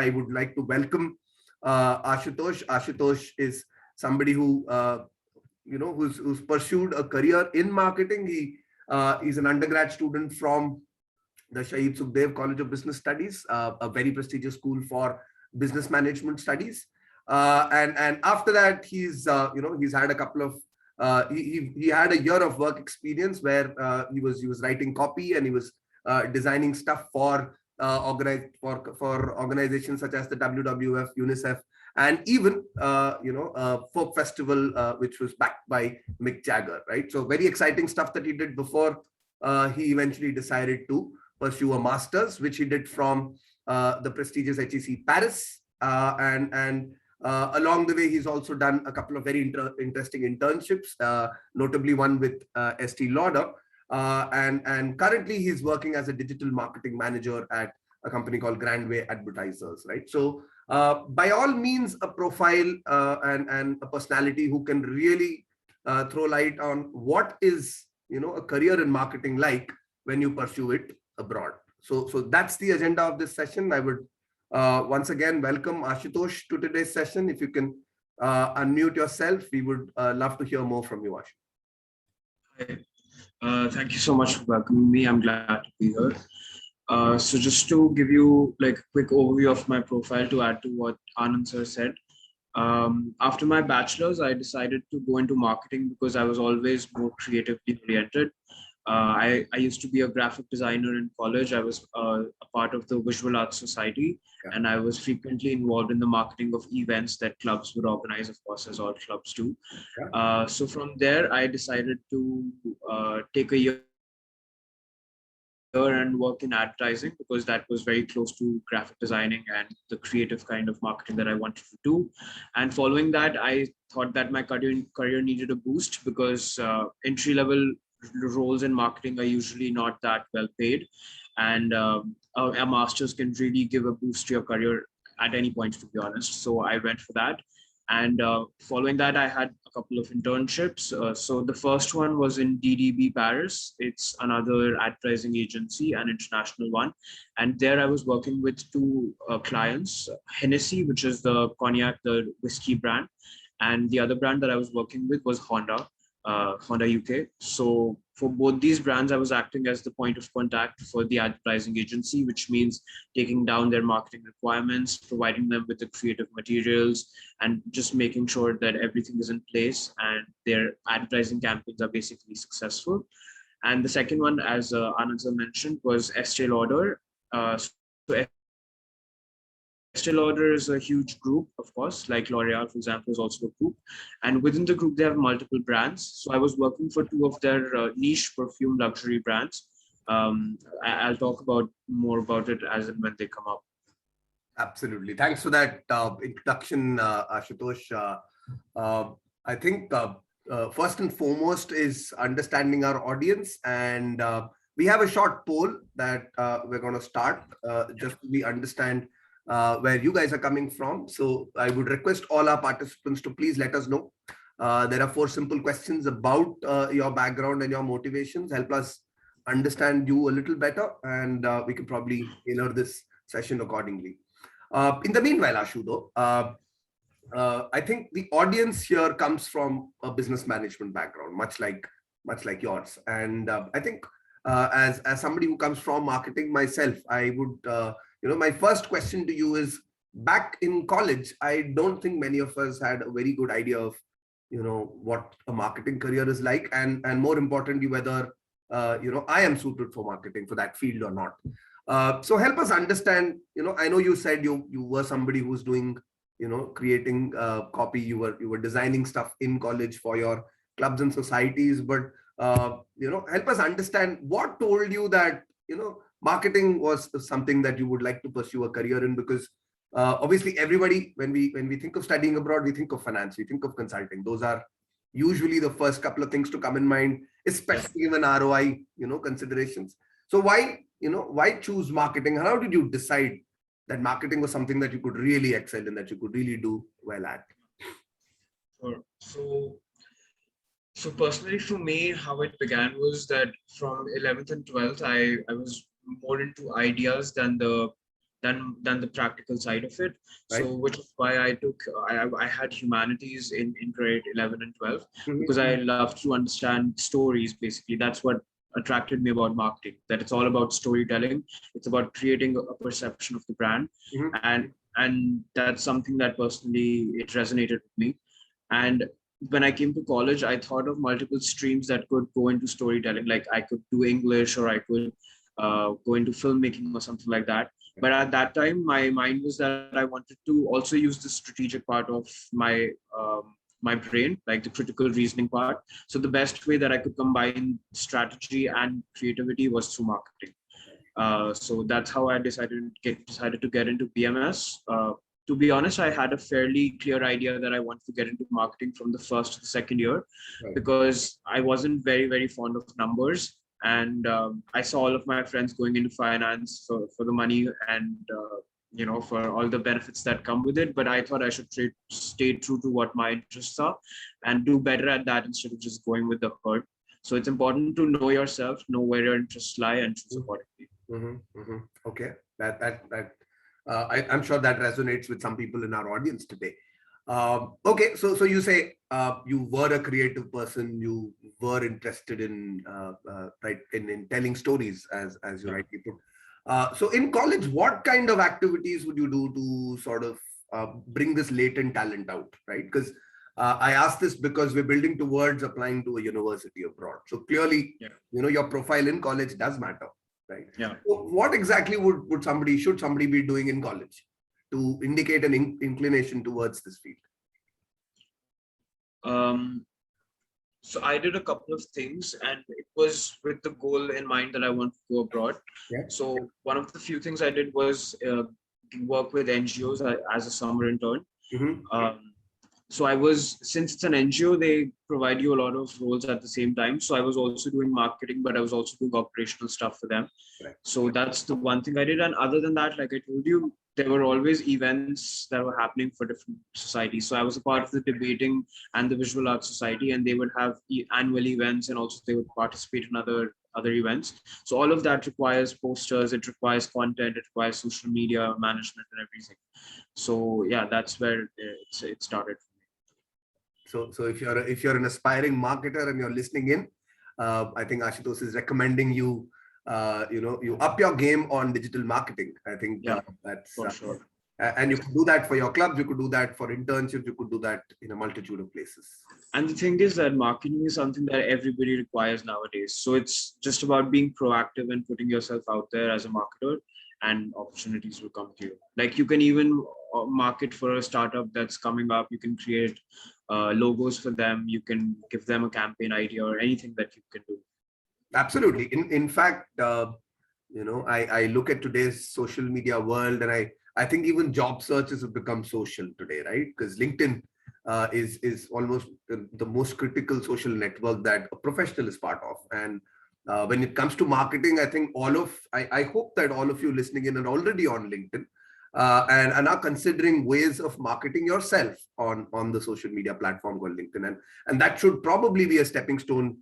I would like to welcome Ashutosh. Ashutosh is somebody who who's pursued a career in marketing. He's an undergrad student from the Shahid Sukhdev College of Business Studies, a very prestigious school for business management studies. And after that, he's had a couple of he had a year of work experience where he was writing copy, and he was designing stuff for organizations such as the WWF, UNICEF, and even a folk festival which was backed by Mick Jagger, right? So very exciting stuff that he did before he eventually decided to pursue a master's, which he did from the prestigious HEC Paris, and along the way, he's also done a couple of very interesting internships, notably one with Estee Lauder. And currently, he's working as a digital marketing manager at a company called Grandway Advertisers, right? So by all means, a profile and a personality who can really throw light on what is, a career in marketing like when you pursue it abroad. So that's the agenda of this session. I would once again welcome Ashutosh to today's session. If you can unmute yourself, we would love to hear more from you, Ashutosh. Hi. Thank you so much for welcoming me. I'm glad to be here. So just to give you like a quick overview of my profile to add to what Anand sir said. After my bachelor's, I decided to go into marketing because I was always more creatively oriented. I used to be a graphic designer in college. I was a part of the Visual Arts Society, and I was frequently involved in the marketing of events that clubs would organize, of course, as all clubs do. So from there, I decided to take a year and work in advertising because that was very close to graphic designing and the creative kind of marketing that I wanted to do. And following that, I thought that my career needed a boost because entry-level roles in marketing are usually not that well paid, and a master's can really give a boost to your career at any point, to be honest. So I went for that, and following that I had a couple of internships. So the first one was in DDB Paris. It's another advertising agency, an international one, and there I was working with two clients, Hennessy, which is the cognac, the whiskey brand, and the other brand that I was working with was Honda UK. So for both these brands, I was acting as the point of contact for the advertising agency, which means taking down their marketing requirements, providing them with the creative materials, and just making sure that everything is in place and their advertising campaigns are basically successful. And the second one, as Anand mentioned, was Estee Lauder. So Estee Lauder is a huge group, of course, like L'Oreal, for example, is also a group. And within the group, they have multiple brands. So I was working for two of their niche perfume luxury brands. I'll talk more about it as and when they come up. Absolutely. Thanks for that introduction, Ashutosh. I think first and foremost is understanding our audience. And we have a short poll that we're going to start just so we understand where you guys are coming from. So I would request all our participants to please let us know. There are 4 simple questions about your background and your motivations. Help us understand you a little better, and we can probably tailor this session accordingly. In the meanwhile, Ashu, I think the audience here comes from a business management background, much like yours. And I think as somebody who comes from marketing myself, I would my first question to you is, back in college, I don't think many of us had a very good idea of, what a marketing career is like, and more importantly, whether, I am suited for marketing, for that field or not. So help us understand, I know you said you were somebody who's doing, creating copy, you were designing stuff in college for your clubs and societies, but, help us understand what told you that, marketing was something that you would like to pursue a career in, because obviously everybody, when we think of studying abroad, we think of finance, we think of consulting. Those are usually the first couple of things to come in mind, especially even ROI, considerations. So why choose marketing? How did you decide that marketing was something that you could really excel in, that you could really do well at? Sure. So personally for me, how it began was that from 11th and 12th, I was more into ideas than the than the practical side of it. Right. So which is why I had humanities in grade 11 and 12, because I Mhm. love to understand stories. Basically, that's what attracted me about marketing, that it's all about storytelling. It's about creating a perception of the brand, Mhm. and that's something that personally it resonated with me. And when I came to college, I thought of multiple streams that could go into storytelling. Like I could do English, or I could go into filmmaking or something like that. But at that time, my mind was that I wanted to also use the strategic part of my my brain, like the critical reasoning part. So the best way that I could combine strategy and creativity was through marketing. So that's how I decided to get into BMS. To be honest, I had a fairly clear idea that I wanted to get into marketing from the first to the second year, Right. because I wasn't very fond of numbers, and I saw all of my friends going into finance for the money, and for all the benefits that come with it. But I thought I should stay true to what my interests are and do better at that instead of just going with the herd. So it's important to know yourself, know where your interests lie, and choose accordingly. Okay, I'm sure that resonates with some people in our audience today. Okay, so you say you were a creative person, you were interested in right in telling stories, as you Yeah. rightly put. So in college, what kind of activities would you do to sort of bring this latent talent out, right? Because I asked this because we're building towards applying to a university abroad. So clearly, Yeah. your profile in college does matter, right? Yeah. So what exactly should somebody be doing in college to indicate an inclination towards this field? Um, so I did a couple of things, and it was with the goal in mind that I want to go abroad. Yeah. So one of the few things I did was work with NGOs as a summer intern. Mm-hmm. Um, so since it's an NGO, they provide you a lot of roles at the same time. So I was also doing marketing, but I was also doing operational stuff for them. Right. So that's the one thing I did. And other than that, like I told you, there were always events that were happening for different societies. So I was a part of the debating and the visual arts society, and they would have annual events, and also they would participate in other events. So all of that requires posters, it requires content, it requires social media management and everything. So yeah, that's where it started. So if you're an aspiring marketer and you're listening in, I think Ashutosh is recommending you, you up your game on digital marketing. I think Yeah, that's for sure. and you could do that for your clubs, you could do that for internships, you could do that in a multitude of places. And the thing is that marketing is something that everybody requires nowadays. So it's just about being proactive and putting yourself out there as a marketer, and opportunities will come to you. Like you can even market for a startup that's coming up. You can create logos for them. You can give them a campaign idea or anything that you can do. Absolutely. In fact, I look at today's social media world, and I think even job searches have become social today, right? Because LinkedIn is almost the most critical social network that a professional is part of. And when it comes to marketing, I think I hope that all of you listening in are already on LinkedIn, and are considering ways of marketing yourself on the social media platform called LinkedIn, and that should probably be a stepping stone,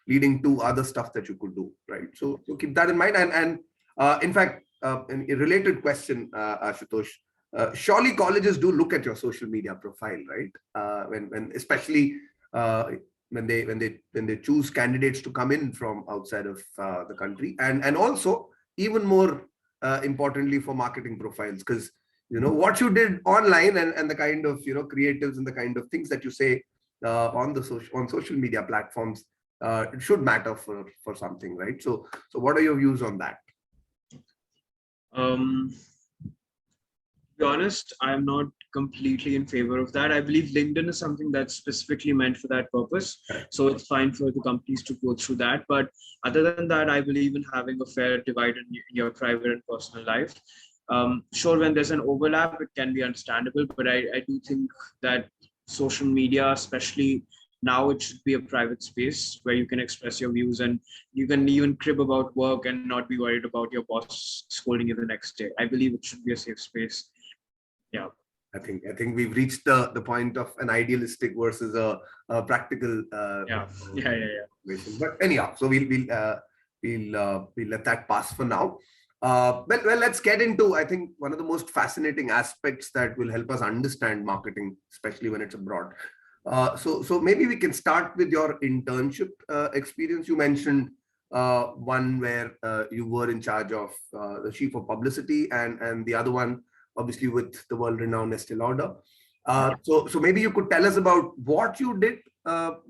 leading to other stuff that you could do, right? So keep that in mind. And in fact, a related question, Ashutosh, surely colleges do look at your social media profile, right? When especially when they choose candidates to come in from outside of the country, and also even more importantly for marketing profiles, because what you did online, and the kind of creatives and the kind of things that you say on social media platforms, it should matter for something, right? So what are your views on that? To be honest, I'm not completely in favor of that. I believe LinkedIn is something that's specifically meant for that purpose. Correct. So it's fine for the companies to go through that. But other than that, I believe in having a fair divide in your private and personal life. Sure, when there's an overlap, it can be understandable, but I do think that social media, especially now, it should be a private space where you can express your views, and you can even crib about work and not be worried about your boss scolding you the next day. I believe it should be a safe space. Yeah. I think we've reached the point of an idealistic versus a practical Yeah. situation. But anyhow, so we'll let that pass for now. Well, let's get into, I think, one of the most fascinating aspects that will help us understand marketing, especially when it's abroad. So maybe we can start with your internship experience. You mentioned one where you were in charge of the chief of publicity, and the other one, obviously, with the world-renowned Estee Lauder. So maybe you could tell us about what you did,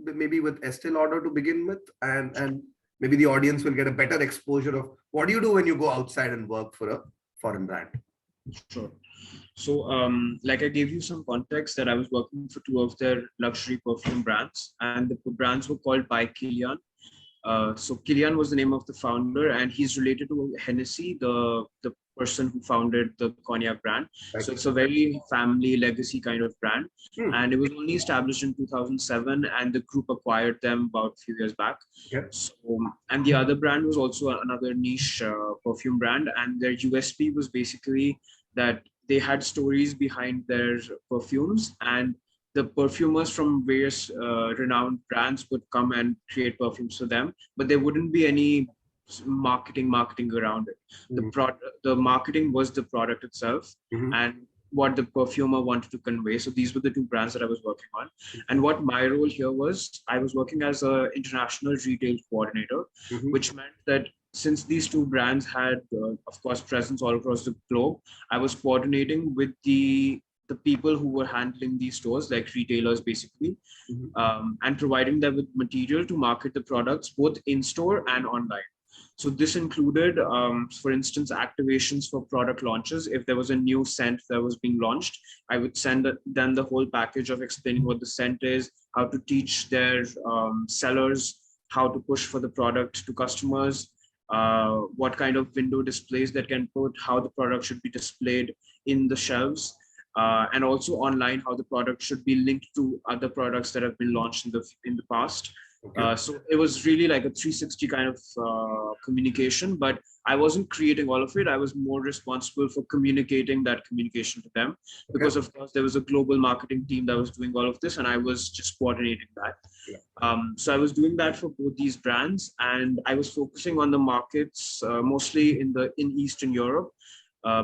maybe with Estee Lauder to begin with, and maybe the audience will get a better exposure of what do you do when you go outside and work for a foreign brand. Sure. So, like I gave you some context that I was working for two of their luxury perfume brands, and the brands were called by Kilian. So Kilian was the name of the founder, and he's related to Hennessy, the person who founded the cognac brand. Right. So it's a very family legacy kind of brand, and it was only established in 2007, and the group acquired them about a few years back. Yeah. So, and the other brand was also another niche perfume brand, and their USP was basically that they had stories behind their perfumes, and the perfumers from various renowned brands would come and create perfumes for them, but there wouldn't be any marketing around it. The marketing was the product itself and what the perfumer wanted to convey. So these were the two brands that I was working on. And what my role here was, I was working as an international retail coordinator, which meant that since these two brands had, of course, presence all across the globe, I was coordinating with the people who were handling these stores, like retailers basically, and providing them with material to market the products both in store and online. So this included, for instance, activations for product launches. If there was a new scent that was being launched, I would send them the whole package of explaining what the scent is, how to teach their sellers how to push for the product to customers, what kind of window displays that can put, how the product should be displayed in the shelves. And also online, how the product should be linked to other products that have been launched in the past. Okay. So it was really like a 360 kind of communication, but I wasn't creating all of it. I was more responsible for communicating that communication to them, because of course there was a global marketing team that was doing all of this, and I was just coordinating that. So I was doing that for both these brands, and I was focusing on the markets mostly in Eastern Europe.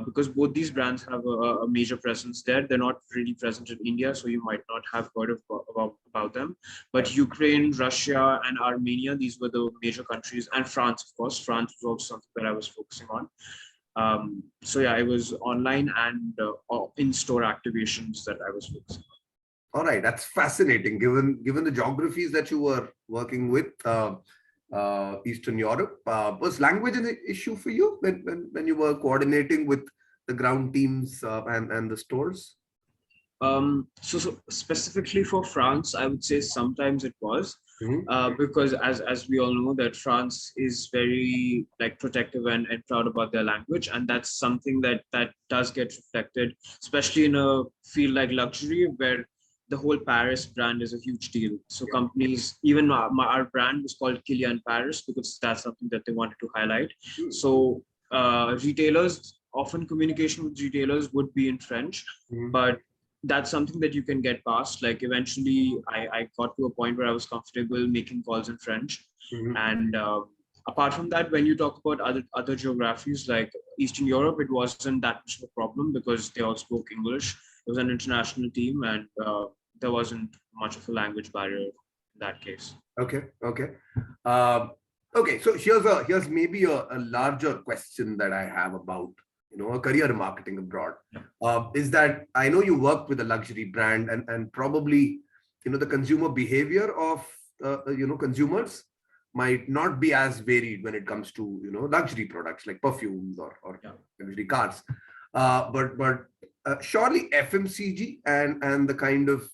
Because both these brands have a major presence there. They're not really present in India, so you might not have heard about them. But Ukraine, Russia, and Armenia, these were the major countries, and France, of course. France was also something that I was focusing on. So yeah, it was online and in-store activations that I was focusing on. All right, that's fascinating. Given the geographies that you were working with, Eastern Europe, was language an issue for you when you were coordinating with the ground teams and the stores? So specifically for France, I would say sometimes it was, because as we all know that France is very like protective and proud about their language, and that's something that does get reflected, especially in a field like luxury where the whole Paris brand is a huge deal. So companies, even our brand was called Kilian Paris because that's something that they wanted to highlight. So retailers, often communication with retailers would be in French, but that's something that you can get past. Like eventually I got to a point where I was comfortable making calls in French. And apart from that, when you talk about other geographies like Eastern Europe, it wasn't that much of a problem because they all spoke English. It was an international team, and there wasn't much of a language barrier in that case. Okay. So here's maybe a larger question that I have about a career in marketing abroad. Is that I know you work with a luxury brand, and probably the consumer behavior of consumers might not be as varied when it comes to luxury products like perfumes or luxury cars. But surely FMCG and the kind of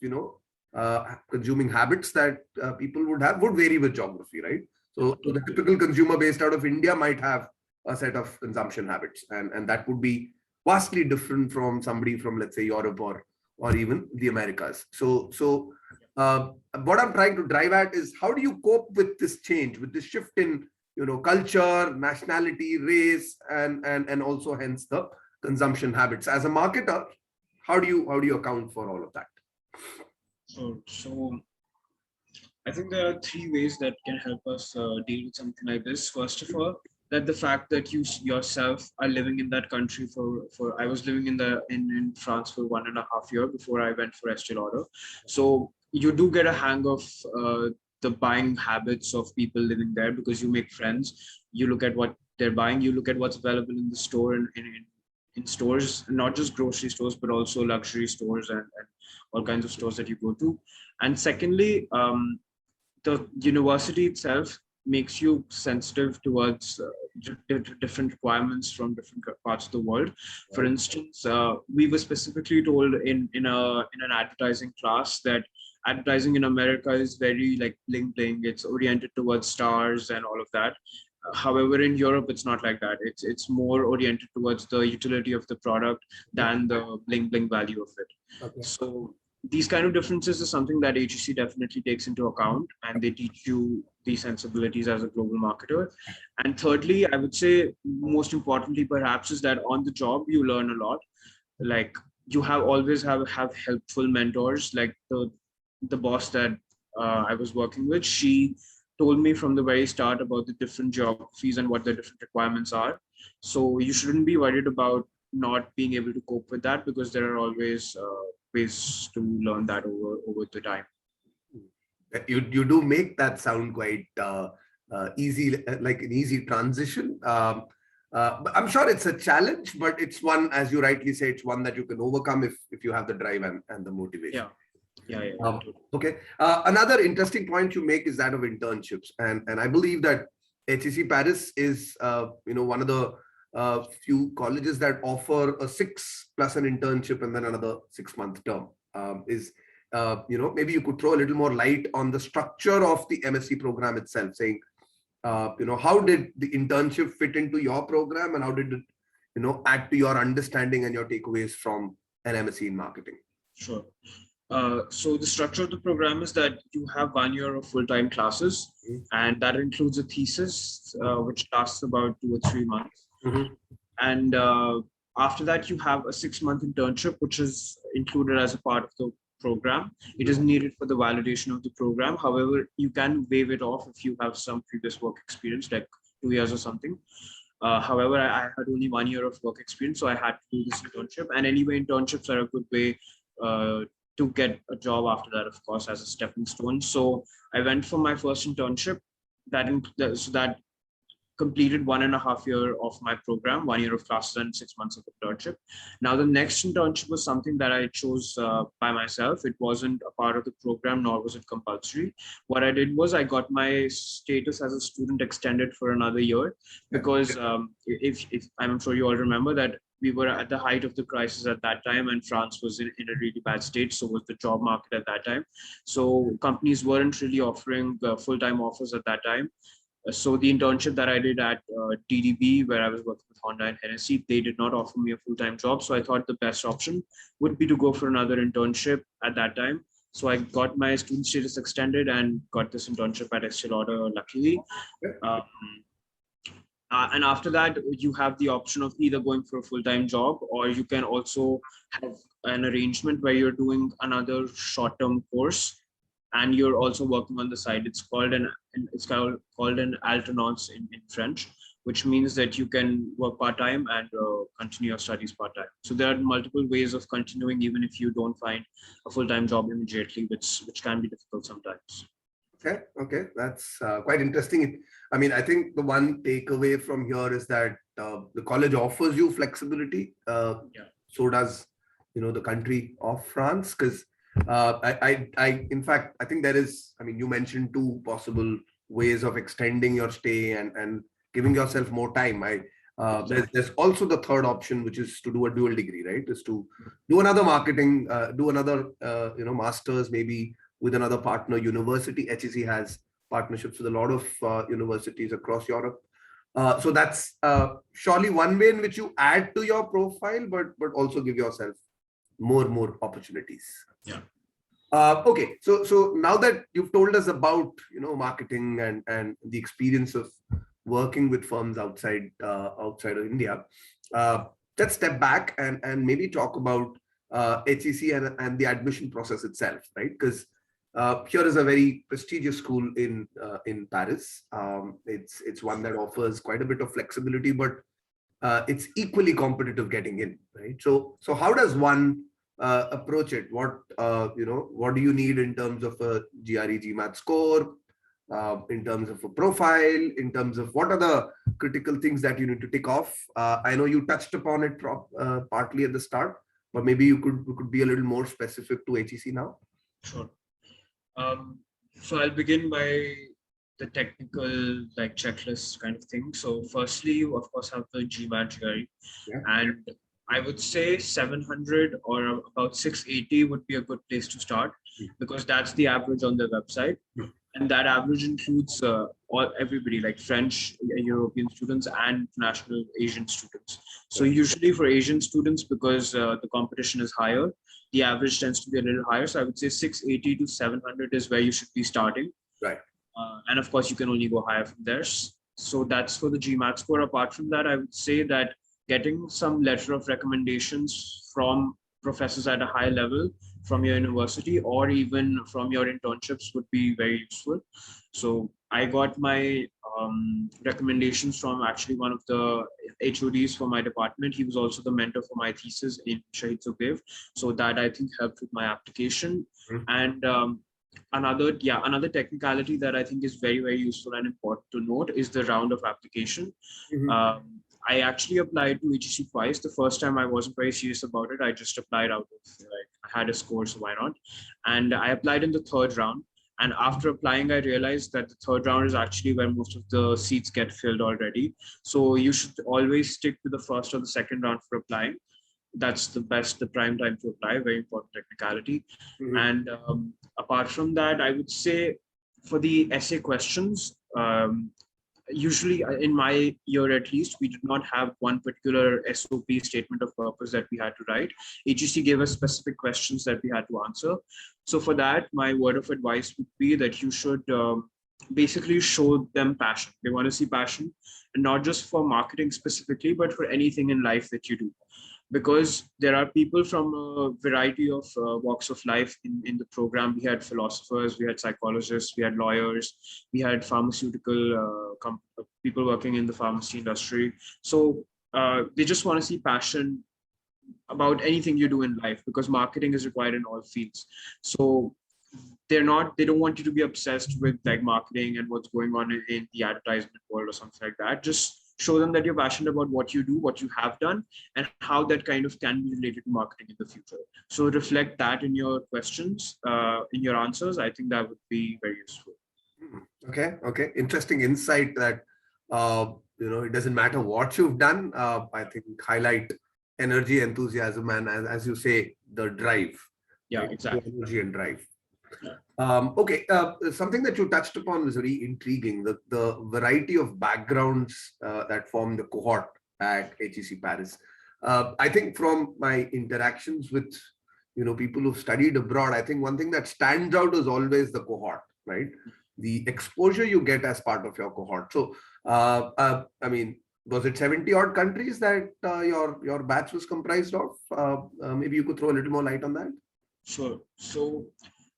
consuming habits that people would vary with geography, right? So the typical consumer based out of India might have a set of consumption habits, and that would be vastly different from somebody from, let's say, Europe or even the Americas. So what I'm trying to drive at is, how do you cope with this change, with this shift in culture, nationality, race, and also hence the consumption habits? As a marketer, how do you account for all of that? So I think there are three ways that can help us deal with something like this. First of all, that the fact that you yourself are living in that country for I was living in France for 1.5 years before I went for Estee Lauder. So you do get a hang of the buying habits of people living there, because you make friends, you look at what they're buying, you look at what's available in the store, and in stores, not just grocery stores, but also luxury stores and all kinds of stores that you go to. And secondly, the university itself makes you sensitive towards different requirements from different parts of the world. For instance, we were specifically told in an advertising class that advertising in America is very like bling bling. It's oriented towards stars and all of that. However, in Europe, it's not like that. It's more oriented towards the utility of the product than the bling bling value of it. Okay. So these kind of differences is something that HEC definitely takes into account, and they teach you these sensibilities as a global marketer. And thirdly, I would say most importantly, perhaps, is that on the job you learn a lot. Like you always have helpful mentors. Like the boss that I was working with, she told me from the very start about the different geographies and what the different requirements are. So you shouldn't be worried about not being able to cope with that, because there are always ways to learn that over the time. You do make that sound quite easy, like an easy transition. But I'm sure it's a challenge, but it's one, as you rightly say, it's one that you can overcome if you have the drive and the motivation. Yeah. Okay. Another interesting point you make is that of internships, and I believe that HEC Paris is one of the few colleges that offer a 6 plus an internship and then another 6-month term. Maybe you could throw a little more light on the structure of the MSc program itself, saying, how did the internship fit into your program, and how did it, add to your understanding and your takeaways from an MSc in marketing? Sure. So the structure of the program is that you have 1 year of full-time classes, and that includes a thesis, which lasts about 2 or 3 months. And after that, you have a 6-month internship, which is included as a part of the program. It is needed for the validation of the program. However, you can waive it off if you have some previous work experience, like 2 years or something. However, I had only 1 year of work experience, so I had to do this internship. And anyway, internships are a good way to get a job after that, of course, as a stepping stone. So I went for my first internship that completed 1.5 years of my program, 1 year of classes and 6 months of internship. Now, the next internship was something that I chose by myself. It wasn't a part of the program, nor was it compulsory. What I did was I got my status as a student extended for another year, because if I'm sure you all remember that we were at the height of the crisis at that time, and France was in a really bad state. So was the job market at that time. So companies weren't really offering full-time offers at that time. So the internship that I did at DDB, where I was working with Honda and Hennessy, they did not offer me a full-time job. So I thought the best option would be to go for another internship at that time. So I got my student status extended and got this internship at Estee Lauder, luckily. And after that, you have the option of either going for a full-time job, or you can also have an arrangement where you're doing another short-term course and you're also working on the side. It's called an alternance in French, which means that you can work part-time and continue your studies part-time. So there are multiple ways of continuing, even if you don't find a full-time job immediately, which can be difficult sometimes. Okay, that's quite interesting. I mean, I think the one takeaway from here is that the college offers you flexibility. So does the country of France, because in fact, I think there is. I mean, you mentioned 2 possible ways of extending your stay and giving yourself more time. There's also the third option, which is to do a dual degree, right? Is to do another marketing, do another master's, maybe with another partner university. HEC has partnerships with a lot of universities across Europe. So that's surely one way in which you add to your profile, but also give yourself more opportunities. Yeah. Okay. So now that you've told us about marketing and the experience of working with firms outside of India, let's step back and maybe talk about HEC and the admission process itself, right? Because here is a very prestigious school in Paris. It's one that offers quite a bit of flexibility, but it's equally competitive getting in, right? So how does one approach it? What do you need in terms of a GRE GMAT score, in terms of a profile, in terms of what are the critical things that you need to tick off? I know you touched upon it partly at the start, but maybe you could be a little more specific to HEC now. Sure. So I'll begin by the technical like checklist kind of thing. So firstly, you of course have the GMAT GRE, and I would say 700 or about 680 would be a good place to start, because that's the average on their website. And that average includes everybody, like French, European students and international Asian students. So usually for Asian students, because the competition is higher, the average tends to be a little higher. So I would say 680 to 700 is where you should be starting. Right. And of course, you can only go higher from there. So that's for the GMAT score. Apart from that, I would say that getting some letter of recommendations from professors at a high level from your university or even from your internships would be very useful. So I got my recommendations from actually one of the HODs for my department. He was also the mentor for my thesis in Shahid Sukhdev. So that I think helped with my application. And another technicality that I think is very, very useful and important to note is the round of application. I actually applied to HEC twice. The first time I wasn't very serious about it. I just applied out of like I had a score, so why not? And I applied in the third round. And after applying, I realized that the third round is actually where most of the seats get filled already. So you should always stick to the first or the second round for applying. That's the prime time to apply. Very important technicality. And apart from that, I would say for the essay questions, usually in my year at least, we did not have one particular SOP, statement of purpose, that we had to write. HEC gave us specific questions that we had to answer. So for that, my word of advice would be that you should basically show them passion. They want to see passion, and not just for marketing specifically, but for anything in life that you do. Because there are people from a variety of walks of life in the program. We had philosophers, we had psychologists, we had lawyers, we had pharmaceutical people working in the pharmacy industry. So they just want to see passion about anything you do in life, because marketing is required in all fields. So they don't want you to be obsessed with like marketing and what's going on in the advertisement world or something like that. Just show them that you're passionate about what you do, what you have done, and how that kind of can be related to marketing in the future. So reflect that in your questions, in your answers. I think that would be very useful. Okay. Interesting insight that, it doesn't matter what you've done. I think highlight energy, enthusiasm, and as you say, the drive. Yeah, right? exactly. Energy and drive. Yeah. Something that you touched upon was very intriguing, the variety of backgrounds that form the cohort at HEC Paris. I think from my interactions with people who've studied abroad, I think one thing that stands out is always the cohort, right? The exposure you get as part of your cohort. So I mean, was it 70 odd countries that your batch was comprised of? Maybe you could throw a little more light on that. Sure. So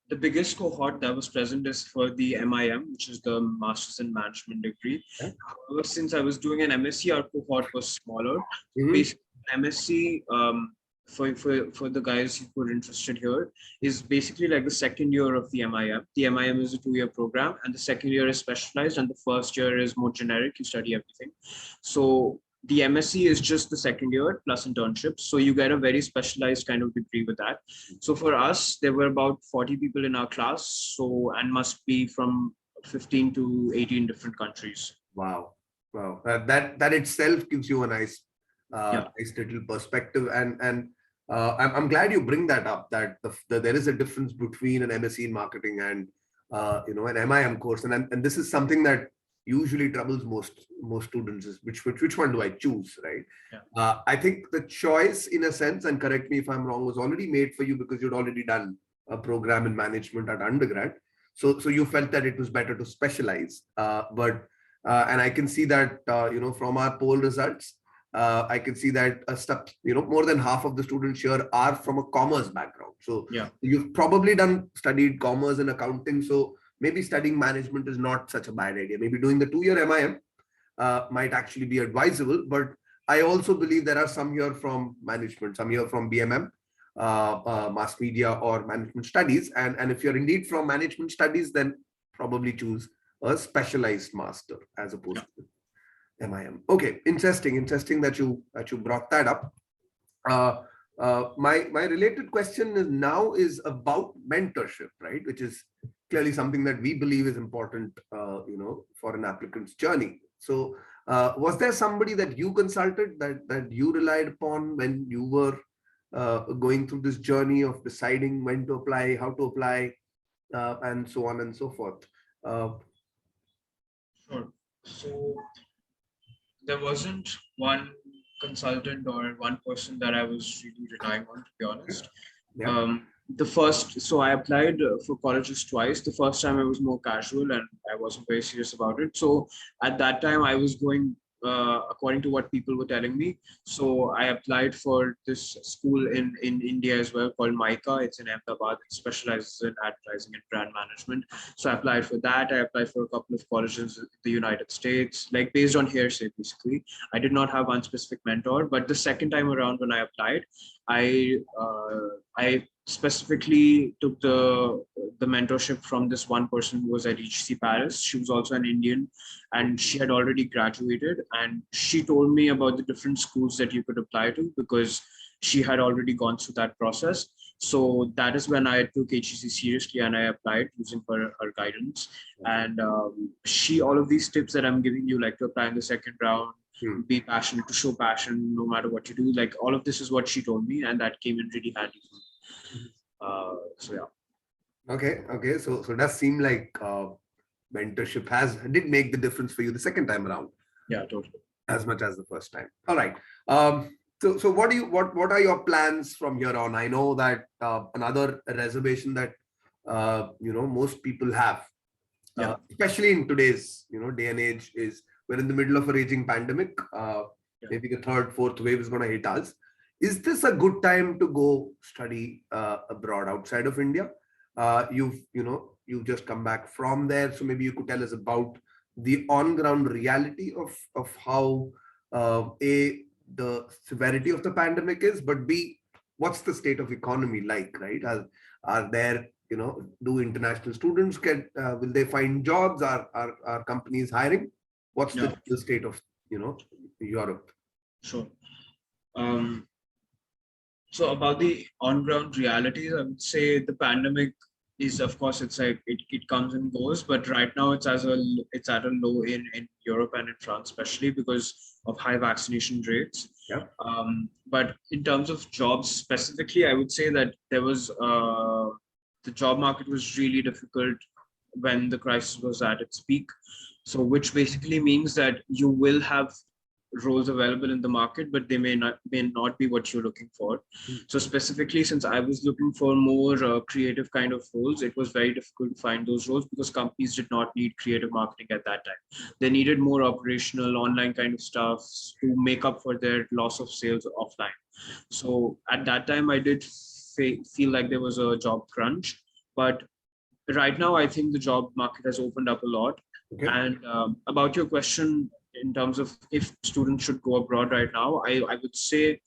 the biggest cohort that was present is for the MIM, which is the Masters in Management degree. Okay. However, since I was doing an MSc, our cohort was smaller. Basically, MSc, for the guys who are interested here, is basically like the second year of the MIM. The MIM is a 2-year program, and the second year is specialized, and the first year is more generic. You study everything. So the MSc is just the second year plus internships. So you get a very specialized kind of degree with that. So for us, there were about 40 people in our class. So, and must be from 15 to 18 different countries. Wow. That itself gives you a nice little perspective. And I'm glad you bring that up, that there is a difference between an MSc in marketing and, an MIM course. And this is something that usually troubles most students, is which one do I choose, right? I think the choice, in a sense, and correct me if I'm wrong, was already made for you because you'd already done a program in management at undergrad, so you felt that it was better to specialize. And I can see that from our poll results, I can see that more than half of the students here are from a commerce background. So Yeah. you've probably studied commerce and accounting. So maybe studying management is not such a bad idea. Maybe doing the 2-year MIM might actually be advisable. But I also believe there are some here from management, some here from BMM, mass media or management studies. And if you're indeed from management studies, then probably choose a specialized master as opposed to MIM. Okay, interesting that you brought that up. My related question is about mentorship, right? Which is clearly something that we believe is important, for an applicant's journey. So, was there somebody that you consulted that you relied upon when you were going through this journey of deciding when to apply, how to apply, and so on and so forth? Sure. So there wasn't one consultant or one person that I was really relying on, to be honest. Yeah. So I applied for colleges twice. The first time I was more casual and I wasn't very serious about it. So at that time I was going according to what people were telling me. So I applied for this school in India as well called MICA. It's in Ahmedabad. It specializes in advertising and brand management. So I applied for that. I applied for a couple of colleges in the United States, like based on hearsay, basically. I did not have one specific mentor, but the second time around when I applied, I specifically took the mentorship from this one person who was at HEC Paris. She was also an Indian and she had already graduated, and she told me about the different schools that you could apply to because she had already gone through that process. So that is when I took HEC seriously and I applied using her guidance. And all of these tips that I'm giving you, like to apply in the second round, be passionate, to show passion no matter what you do, like all of this is what she told me, and that came in really handy for me. So yeah. Okay. So it does seem like mentorship did make the difference for you the second time around. Yeah, totally. As much as the first time. All right. So what are your plans from here on? I know that another reservation that most people have, especially in today's day and age, is we're in the middle of a raging pandemic. Maybe the third, fourth wave is going to hit us. Is this a good time to go study abroad outside of India? You've just come back from there, so maybe you could tell us about the on-ground reality of how the severity of the pandemic is, but B, what's the state of economy like, right? Are there, do international students will they find jobs? Are companies hiring? What's the state of, Europe? Sure. So about the on-ground realities, I would say the pandemic is, of course, it's like it comes and goes, but right now it's at a low in Europe and in France, especially because of high vaccination rates. Yeah. But in terms of jobs specifically, I would say that there was the job market was really difficult when the crisis was at its peak. So which basically means that you will have roles available in the market, but they may not be what you're looking for. So specifically, since I was looking for more creative kind of roles, it was very difficult to find those roles because companies did not need creative marketing at that time. They needed more operational online kind of stuff to make up for their loss of sales offline. So at that time, I did feel like there was a job crunch, but right now I think the job market has opened up a lot. Okay. And about your question, in terms of if students should go abroad right now, I would say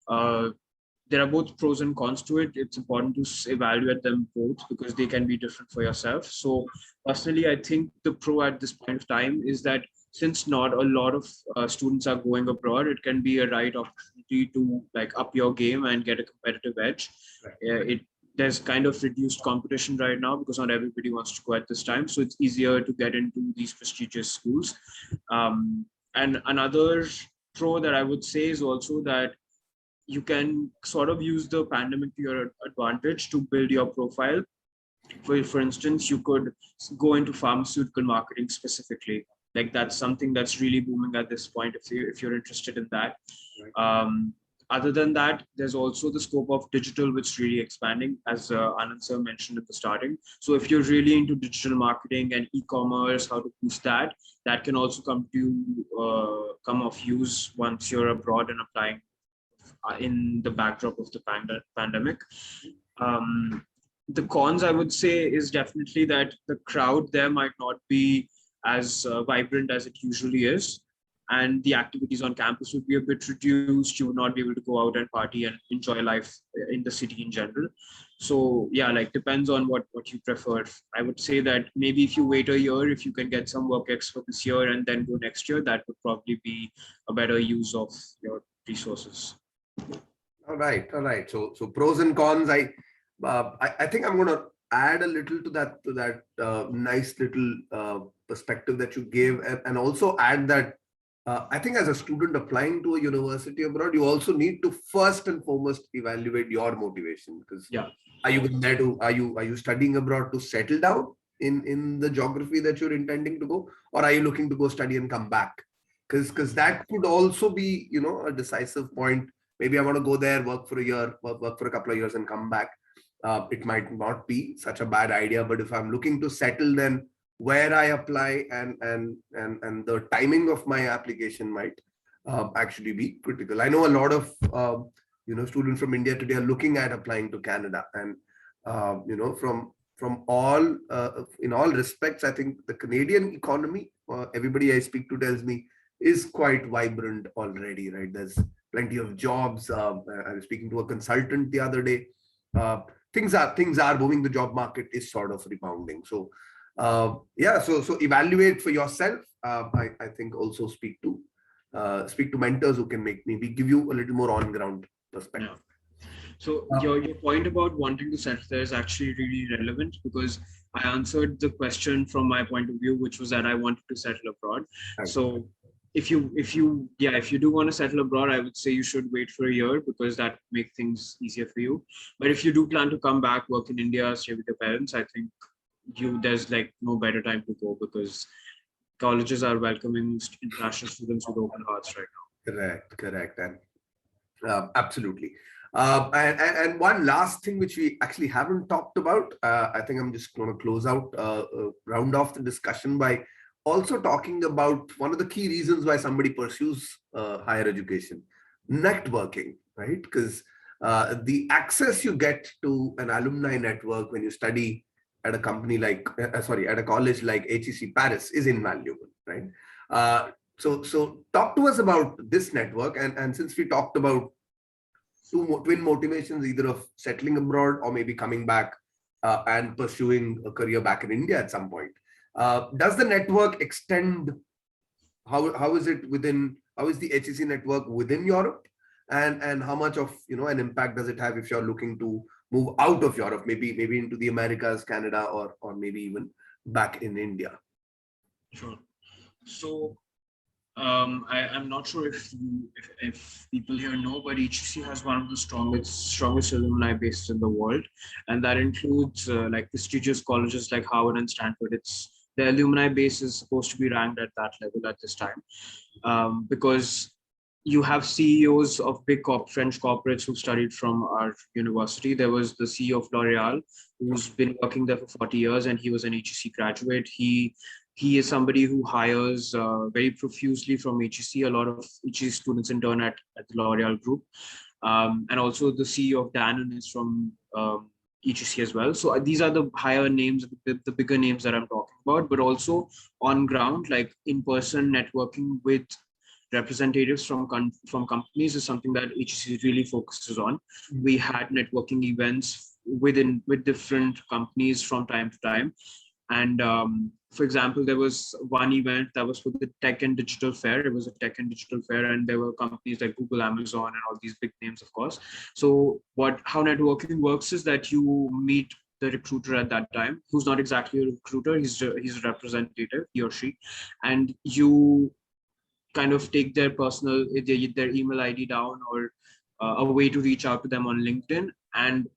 there are both pros and cons to it. It's important to evaluate them both because they can be different for yourself. So personally, I think the pro at this point of time is that since not a lot of students are going abroad, it can be a right opportunity to like up your game and get a competitive edge. Right. There's kind of reduced competition right now because not everybody wants to go at this time. So it's easier to get into these prestigious schools. And another pro that I would say is also that you can sort of use the pandemic to your advantage to build your profile. For instance, you could go into pharmaceutical marketing specifically. Like that's something that's really booming at this point if you're interested in that. Right. Other than that, there's also the scope of digital, which is really expanding, as Anand sir mentioned at the starting. So if you're really into digital marketing and e-commerce, how to boost that can also come of use once you're abroad and applying in the backdrop of the pandemic. The cons, I would say, is definitely that the crowd there might not be as vibrant as it usually is. And the activities on campus would be a bit reduced. You would not be able to go out and party and enjoy life in the city in general. So yeah, like depends on what you prefer. I would say that maybe if you wait a year, if you can get some work extra this year and then go next year, that would probably be a better use of your resources. All right, all right. So pros and cons. I think I'm going to add a little to that nice little perspective that you gave, and also add that I think as a student applying to a university abroad, you also need to first and foremost evaluate your motivation, because Yeah. are you going there to are you studying abroad to settle down in the geography that you're intending to go, or are you looking to go study and come back? Because that could also be, you know, a decisive point. Maybe I want to go there, work for a year, work for a couple of years and come back. It might not be such a bad idea, but if I'm looking to settle, then where I apply and the timing of my application might actually be critical. I know a lot of students from India today are looking at applying to Canada, and from all in all respects, I think the Canadian economy, everybody I speak to tells me, is quite vibrant already. Right, there's plenty of jobs. I was speaking to a consultant the other day. Things are moving. The job market is sort of rebounding. So so evaluate for yourself. I think also speak to mentors who can maybe give you a little more on ground perspective. Yeah. So your point about wanting to settle there is actually really relevant, because I answered the question from my point of view, which was that I wanted to settle abroad. Right. So if you do want to settle abroad, I would say you should wait for a year, because that would make things easier for you. But if you do plan to come back, work in India, stay with your parents, I think there's like no better time to go, because colleges are welcoming international students with open hearts right now. Correct, and absolutely. And one last thing which we actually haven't talked about, I think I'm just going to close out, round off the discussion by also talking about one of the key reasons why somebody pursues higher education: networking, right? Because the access you get to an alumni network when you study at a company like, at a college like HEC Paris is invaluable, right? So talk to us about this network. And since we talked about twin motivations, either of settling abroad or maybe coming back and pursuing a career back in India at some point, does the network extend? How is the HEC network within Europe, and how much of an impact does it have if you're looking to move out of Europe, maybe into the Americas, Canada, or maybe even back in India? Sure. So I'm not sure if people here know, but HEC has one of the strongest alumni bases in the world, and that includes like prestigious colleges like Harvard and Stanford. The alumni base is supposed to be ranked at that level at this time, because you have CEOs of big French corporates who studied from our university. There was the CEO of L'Oreal, who's been working there for 40 years, and he was an HEC graduate. He is somebody who hires very profusely from HEC. A lot of HEC students intern at the L'Oreal group. And also the CEO of Danone is from HEC as well. So these are the higher names, the bigger names that I'm talking about, but also on ground, like in-person networking with representatives from companies is something that HEC really focuses on. We had networking events with different companies from time to time. And for example, there was one event that was for the Tech and Digital Fair. It was a Tech and Digital Fair, and there were companies like Google, Amazon, and all these big names, of course. So how networking works is that you meet the recruiter at that time, who's not exactly a recruiter, he's a representative, he or she, and you kind of take their email ID down, or a way to reach out to them on LinkedIn. And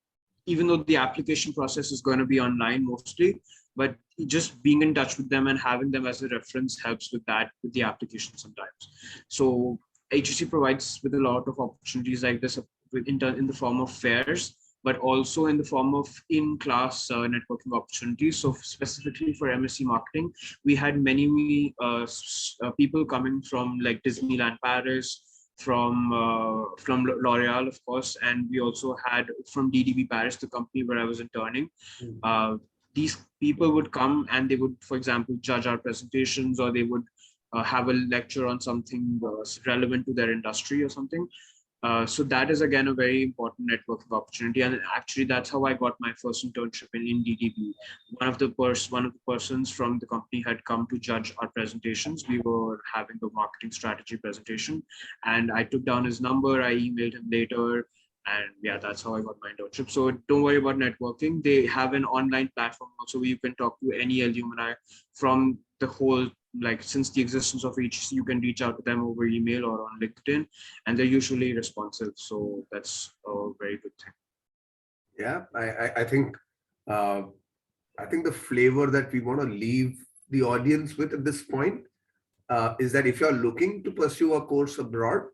even though the application process is going to be online mostly, but just being in touch with them and having them as a reference helps with the application sometimes. So HEC provides with a lot of opportunities like this in the form of fairs, but also in the form of in-class networking opportunities. So specifically for MSc marketing, we had many people coming from like Disneyland Paris, from L'Oreal, of course, and we also had from DDB Paris, the company where I was interning. These people would come and they would, for example, judge our presentations, or they would have a lecture on something relevant to their industry or something. So that is again a very important networking opportunity, and actually that's how I got my first internship in DDB. One of the persons from the company had come to judge our presentations. We were having a marketing strategy presentation, and I took down his number. I emailed him later, and yeah, that's how I got my internship. So don't worry about networking. They have an online platform also where you can talk to any alumni from the whole, like since the existence of HEC, you can reach out to them over email or on LinkedIn, and they're usually responsive. So that's a very good thing. Yeah, I think the flavor that we want to leave the audience with at this point is that if you're looking to pursue a course abroad,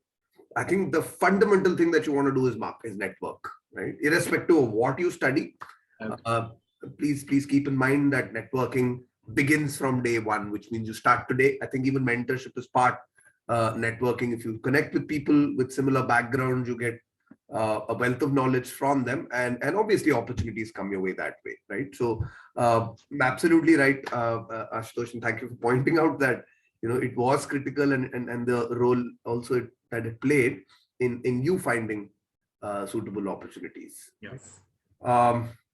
I think the fundamental thing that you want to do is network, right? Irrespective of what you study, please keep in mind that networking begins from day one, which means you start today. I think even mentorship is part networking. If you connect with people with similar backgrounds, you get a wealth of knowledge from them, and obviously opportunities come your way that way, right? So absolutely right, Ashutosh, and thank you for pointing out that it was critical, and the role also that it played in you finding suitable opportunities. Yes.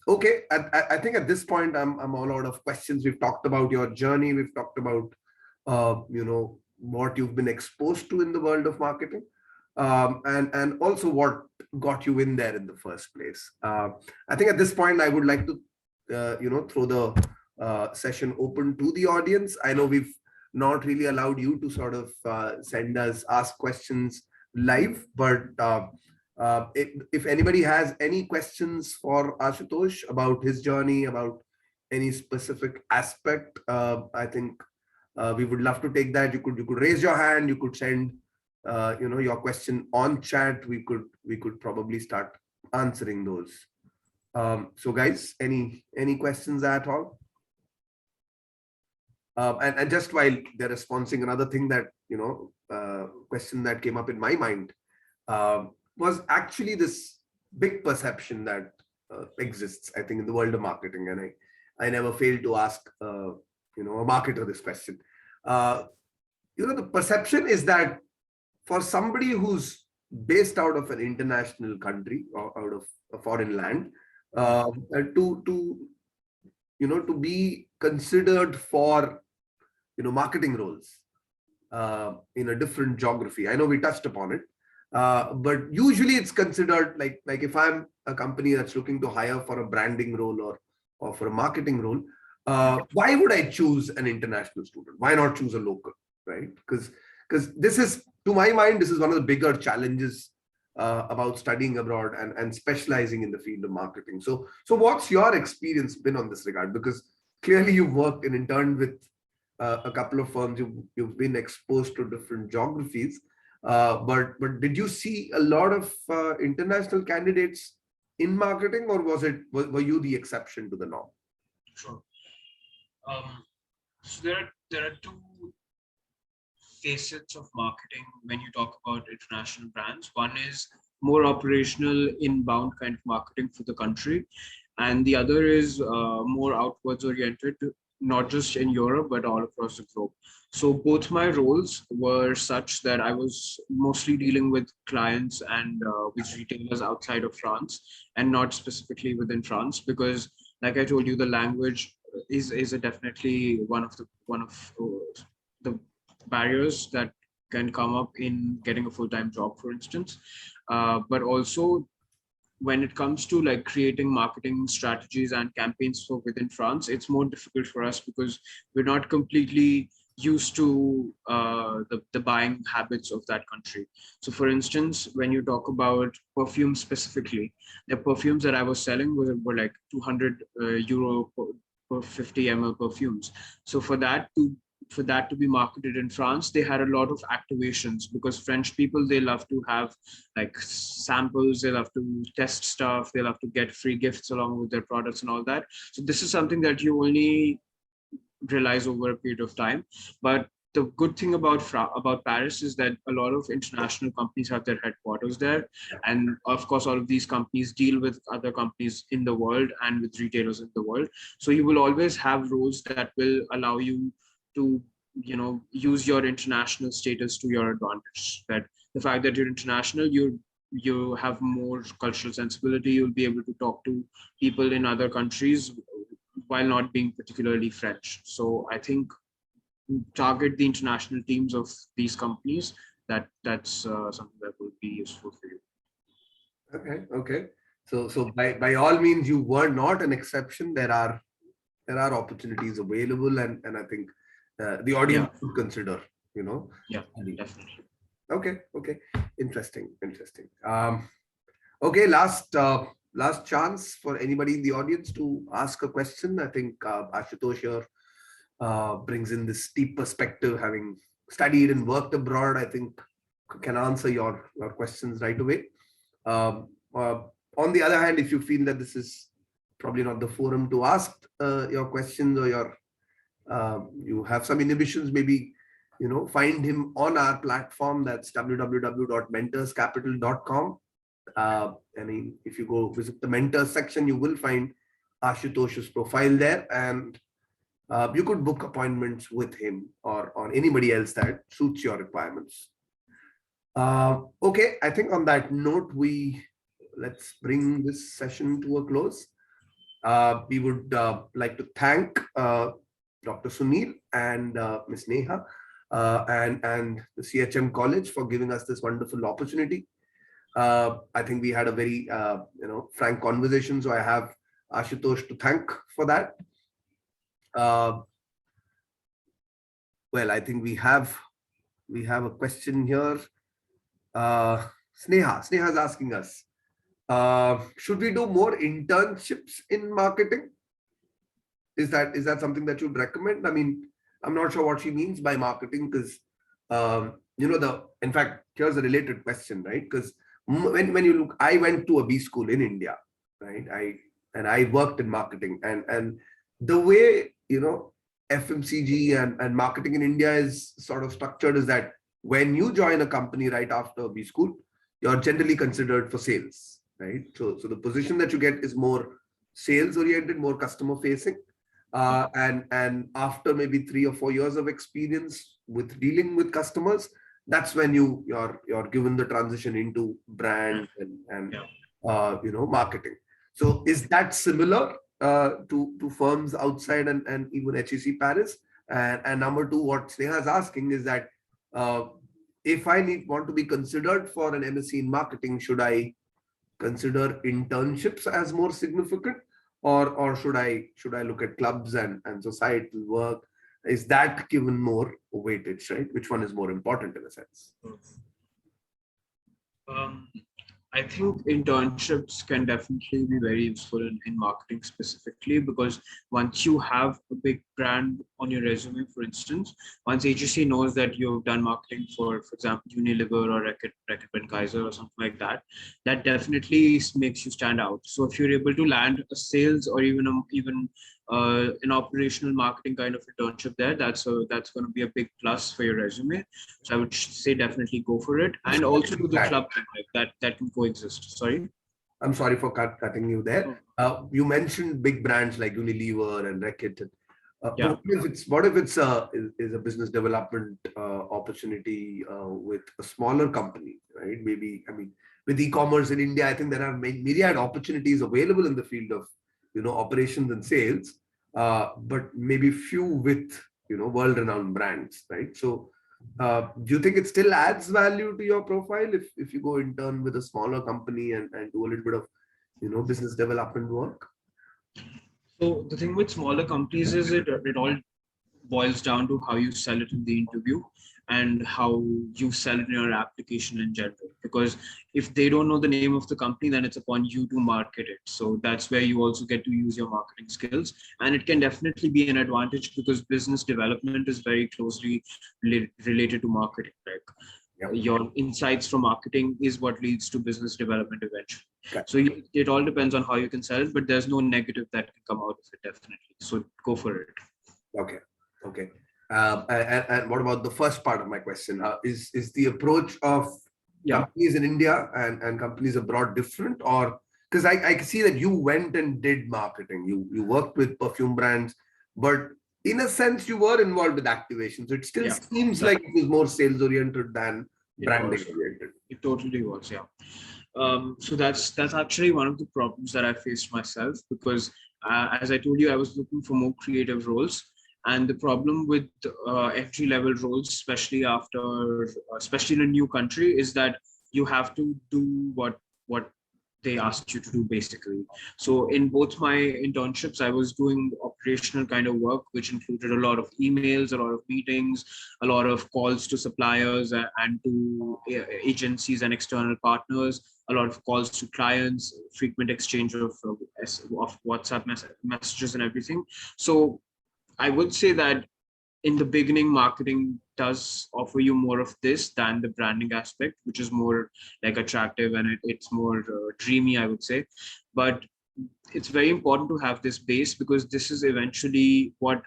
Okay, I think at this point I'm all out of questions. We've talked about your journey. We've talked about what you've been exposed to in the world of marketing, and also what got you in there in the first place. I think at this point I would like to throw the session open to the audience. I know we've not really allowed you to sort of ask questions live, but if anybody has any questions for Ashutosh about his journey, about any specific aspect, I think we would love to take that. You could raise your hand. You could send your question on chat. We could probably start answering those. So guys, any questions at all? And just while they're responding, another thing that question that came up in my mind was actually this big perception that exists, I think, in the world of marketing, and I never fail to ask a marketer this question. The perception is that for somebody who's based out of an international country or out of a foreign land, to be considered for marketing roles in a different geography. I know we touched upon it, but usually it's considered like if I'm a company that's looking to hire for a branding role or for a marketing role, why would I choose an international student? Why not choose a local, right? Because this is, to my mind, this is one of the bigger challenges about studying abroad and specializing in the field of marketing. So what's your experience been on this regard? Because clearly you've worked and interned with a couple of firms. You've been exposed to different geographies, but did you see a lot of international candidates in marketing, or were you the exception to the norm? Sure. So there are two facets of marketing when you talk about international brands. One is more operational, inbound kind of marketing for the country, and the other is more outwards oriented, not just in Europe, but all across the globe. So both my roles were such that I was mostly dealing with clients and with retailers outside of France, and not specifically within France, because like I told you, the language is definitely one of the barriers that can come up in getting a full-time job, for instance. But also, when it comes to like creating marketing strategies and campaigns for within France, it's more difficult for us because we're not completely used to the buying habits of that country. So for instance, when you talk about perfume specifically, the perfumes that I was selling were like 200 euro per 50 ml perfumes. So for that to be marketed in France, they had a lot of activations, because French people, they love to have like samples, they love to test stuff, they love to get free gifts along with their products and all that. So this is something that you only realize over a period of time. But the good thing about Paris is that a lot of international companies have their headquarters there, and of course, all of these companies deal with other companies in the world and with retailers in the world. So you will always have roles that will allow you to, use your international status to your advantage. That the fact that you're international, you have more cultural sensibility. You'll be able to talk to people in other countries while not being particularly French. So I think target the international teams of these companies. That's something that will be useful for you. Okay. So by all means, you were not an exception. There are opportunities available, and I think the audience should consider. Yeah, definitely. Okay. Interesting. Okay, last chance for anybody in the audience to ask a question. I think Ashutosh here brings in this deep perspective, having studied and worked abroad. I think can answer your questions right away. On the other hand, if you feel that this is probably not the forum to ask your questions, or you have some inhibitions, maybe find him on our platform. That's www.mentorscapital.com. If you go visit the mentors section, you will find Ashutosh's profile there, and you could book appointments with him or anybody else that suits your requirements. Okay, I think on that note, let's bring this session to a close. We would like to thank Dr. Sunil and Ms. Neha and the CHM College for giving us this wonderful opportunity. I think we had a very frank conversation, so I have Ashutosh to thank for that. Well, I think we have a question here. Sneha is asking us, should we do more internships in marketing? Is that something that you'd recommend? I mean, I'm not sure what she means by marketing, because in fact, here's a related question, right? Because when you look, I went to a B school in India, right? I worked in marketing, and the way FMCG and marketing in India is sort of structured is that when you join a company right after B school, you're generally considered for sales, right? So the position that you get is more sales oriented, more customer facing. And after maybe 3 or 4 years of experience with dealing with customers, that's when you're given the transition into brand and marketing. So is that similar to firms outside and even HEC Paris? And number two, what Sneha is asking is that if I want to be considered for an MSc in marketing, should I consider internships as more significant, or should I look at clubs and societal work? Is that given more weightage, right? Which one is more important in a sense? I think internships can definitely be very useful in marketing specifically, because once you have a big brand on your resume, for instance, once HEC knows that you've done marketing for example, Unilever or Reckitt Kaiser or something like that, that definitely makes you stand out. So if you're able to land a sales or even an operational marketing kind of internship there, that's going to be a big plus for your resume. So I would say definitely go for it, and also do the club thing, like that can coexist. Sorry, I'm sorry for cutting you there. You mentioned big brands like Unilever and Reckitt. But what if it's a business development opportunity with a smaller company, right? Maybe, I mean, with e-commerce in India, I think there are myriad opportunities available in the field of operations and sales, but maybe few with world-renowned brands, right? So do you think it still adds value to your profile if you go intern with a smaller company and do a little bit of business development work? So the thing with smaller companies is it all boils down to how you sell it in the interview and how you sell it in your application in general. Because if they don't know the name of the company, then it's upon you to market it. So that's where you also get to use your marketing skills. And it can definitely be an advantage, because business development is very closely related to marketing. Like your insights from marketing is what leads to business development eventually. Okay. So it all depends on how you can sell it, but there's no negative that can come out of it, definitely. So go for it. Okay. And what about the first part of my question? Is the approach of companies in India and companies abroad different? Or because I can see that you went and did marketing, you worked with perfume brands, but in a sense you were involved with activation. So it still seems like it was more sales oriented than branding oriented. It totally was, yeah. So that's actually one of the problems that I faced myself, because as I told you, I was looking for more creative roles. And the problem with entry level roles, especially in a new country, is that you have to do what they asked you to do, basically. So in both my internships, I was doing operational kind of work, which included a lot of emails, a lot of meetings, a lot of calls to suppliers and to agencies and external partners, a lot of calls to clients, frequent exchange of WhatsApp messages and everything. So I would say that in the beginning, marketing does offer you more of this than the branding aspect, which is more like attractive and it's more dreamy, I would say. But it's very important to have this base, because this is eventually what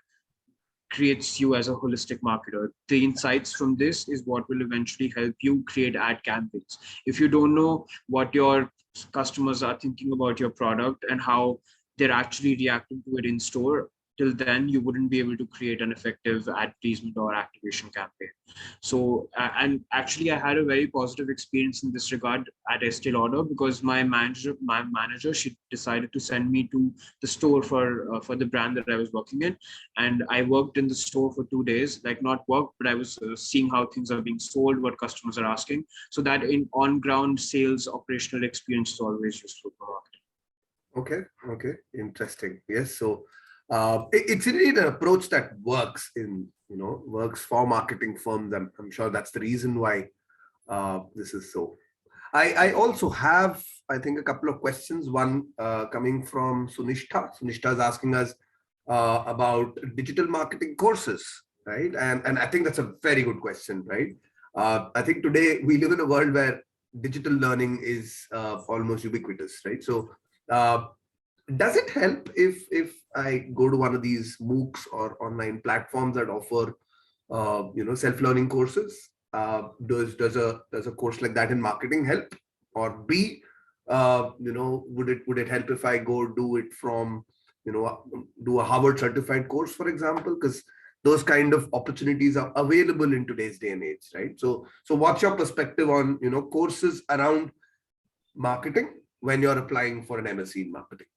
creates you as a holistic marketer. The insights from this is what will eventually help you create ad campaigns. If you don't know what your customers are thinking about your product and how they're actually reacting to it in store, till then you wouldn't be able to create an effective advertisement or activation campaign. So and actually I had a very positive experience in this regard at Estee Lauder, because my manager, she decided to send me to the store for the brand that I was working in. And I worked in the store for 2 days, like not work, but I was seeing how things are being sold, what customers are asking. So that in on ground sales operational experience is always useful for marketing. Okay, interesting. Yes, so it's indeed an approach that works works for marketing firms. I'm sure that's the reason why this is so. I also have, I think, a couple of questions. One coming from Sunishta. Sunishta is asking us about digital marketing courses, right? And I think that's a very good question, right? I think today we live in a world where digital learning is almost ubiquitous, right? So does it help if I go to one of these MOOCs or online platforms that offer self-learning courses? Does a course like that in marketing help? Or B, would it help if I go do it from do a Harvard certified course, for example? Because those kind of opportunities are available in today's day and age, right? So what's your perspective on courses around marketing when you're applying for an MSc in marketing?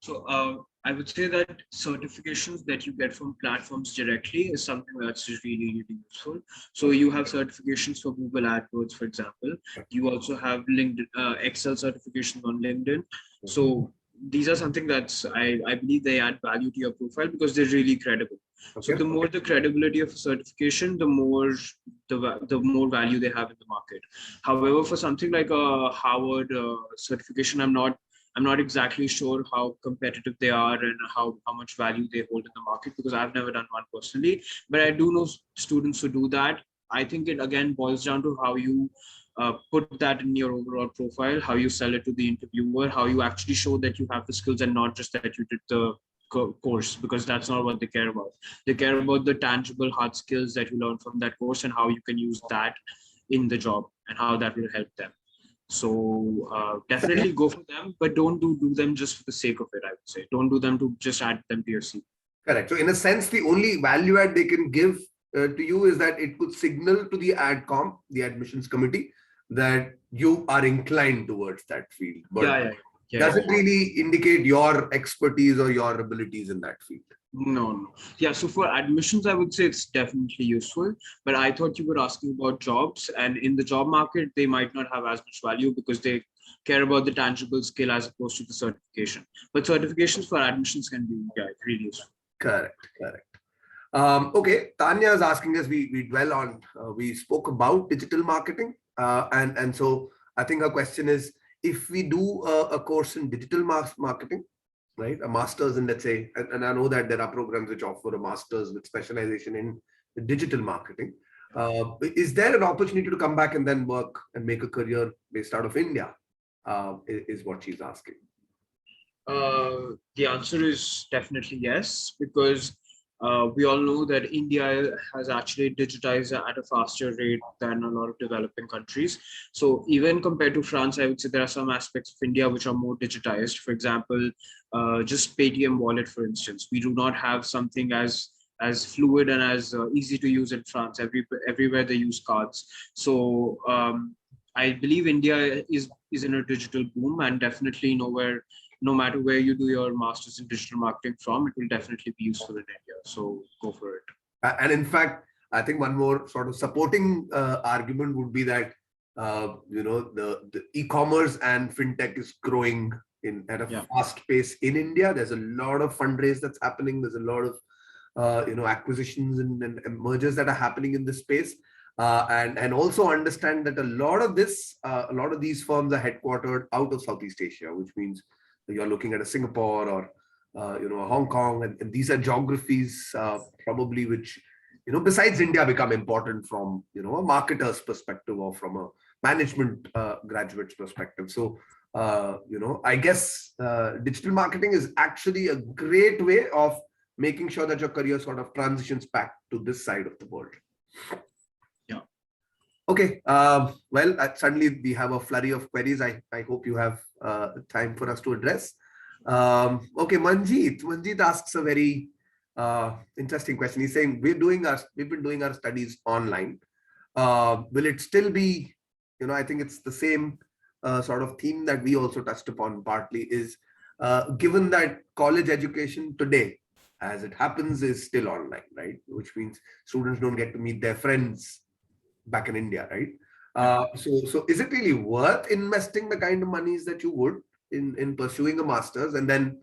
So I would say that certifications that you get from platforms directly is something that's really, really useful. So you have certifications for Google AdWords, for example. You also have LinkedIn, Excel certifications on LinkedIn. So these are something that's, I believe they add value to your profile because they're really credible. Okay. So the more the credibility of a certification, the more value they have in the market. However, for something like a Harvard certification, I'm not exactly sure how competitive they are and how much value they hold in the market, because I've never done one personally, but I do know students who do that. I think it again boils down to how you put that in your overall profile, how you sell it to the interviewer, how you actually show that you have the skills and not just that you did the course, because that's not what they care about. They care about the tangible hard skills that you learn from that course and how you can use that in the job and how that will help them. So definitely go for them, but don't do them just for the sake of it. I would say don't do them to just add them to your CV. Correct. So in a sense, the only value add they can give to you is that it could signal to the AdCom, the admissions committee, that you are inclined towards that field. But doesn't really indicate your expertise or your abilities in that field. No. Yeah, so for admissions, I would say it's definitely useful, but I thought you were asking about jobs, and in the job market, they might not have as much value because they care about the tangible skill as opposed to the certification. But certifications for admissions can be really useful. Correct. Okay, Tanya is asking us, we dwell on, we spoke about digital marketing, and so I think her question is, if we do a course in digital marketing, right, a master's in, let's say, and I know that there are programs which offer a master's with specialization in digital marketing. Is there an opportunity to come back and then work and make a career based out of India? Is what she's asking. The answer is definitely yes, because We all know that India has actually digitized at a faster rate than a lot of developing countries. So even compared to France, I would say there are some aspects of India which are more digitized. For example, just Paytm wallet, for instance. We do not have something as fluid and as easy to use in France. Everywhere they use cards. So I believe India is in a digital boom, and definitely no matter where you do your master's in digital marketing from, it will definitely be useful in India. So go for it. And in fact, I think one more sort of supporting argument would be that the e-commerce and fintech is growing at a fast pace in India. There's a lot of fundraise that's happening. There's a lot of acquisitions and mergers that are happening in this space. And also understand that a lot of these firms are headquartered out of Southeast Asia, which means you're looking at a Singapore or a Hong Kong, and these are geographies probably which besides India become important from a marketer's perspective or from a management graduate's perspective. So I guess digital marketing is actually a great way of making sure that your career sort of transitions back to this side of the world. Okay, well, suddenly we have a flurry of queries. I hope you have time for us to address. Okay, Manjeet asks a very interesting question. He's saying we've been doing our studies online. Will it still be, I think it's the same sort of theme that we also touched upon partly, is given that college education today, as it happens, is still online, right? Which means students don't get to meet their friends back in India, right? So is it really worth investing the kind of monies that you would in pursuing a master's? And then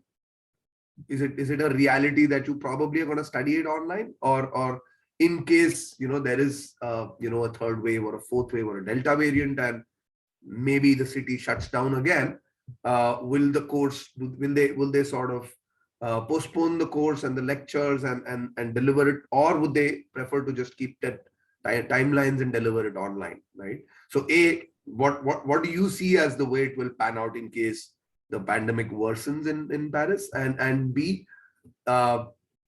is it a reality that you probably are going to study it online, or in case there is a third wave or a fourth wave or a Delta variant and maybe the city shuts down again, will they sort of postpone the course and the lectures and deliver it, or would they prefer to just keep that timelines and deliver it online, right? So what do you see as the way it will pan out in case the pandemic worsens in Paris, and B,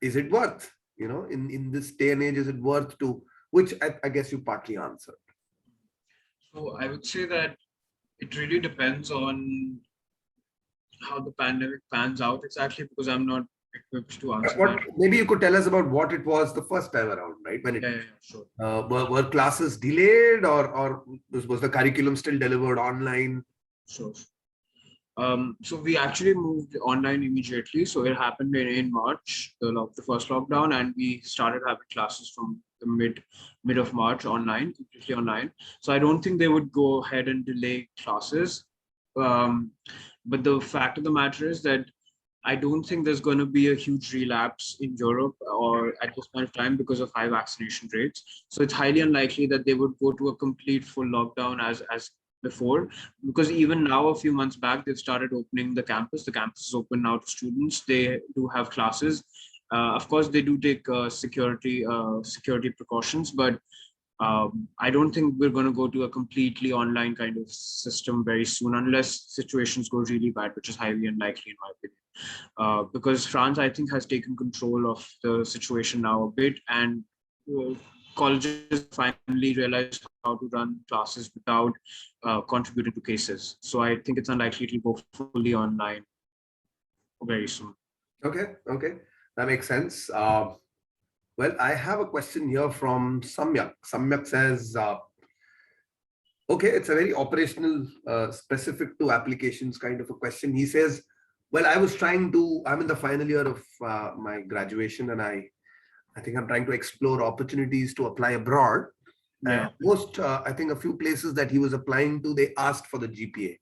is it worth, in this day and age, is it worth to, which I guess you partly answered. So I would say that it really depends on how the pandemic pans out exactly, because I'm not equipped to answer that. Maybe you could tell us about what it was the first time around, right? When sure. Were classes delayed, or was the curriculum still delivered online? Sure. So we actually moved online immediately. So it happened in March, the first lockdown, and we started having classes from the mid of March completely online. So I don't think they would go ahead and delay classes. But the fact of the matter is that I don't think there's going to be a huge relapse in Europe or at this point of time because of high vaccination rates. So it's highly unlikely that they would go to a complete full lockdown as before, because even now, a few months back, they've started opening the campus. The campus is open now to students. They do have classes. Of course, they do take security precautions, but I don't think we're going to go to a completely online kind of system very soon, unless situations go really bad, which is highly unlikely in my opinion. Because France, I think, has taken control of the situation now a bit, and colleges finally realized how to run classes without contributing to cases. So I think it's unlikely to go fully online very soon. Okay, that makes sense. Well, I have a question here from Samyak. Samyak says, okay, it's a very operational, specific to applications kind of a question. He says, well, I'm in the final year of my graduation, and I think I'm trying to explore opportunities to apply abroad. Yeah. I think a few places that he was applying to, they asked for the GPA,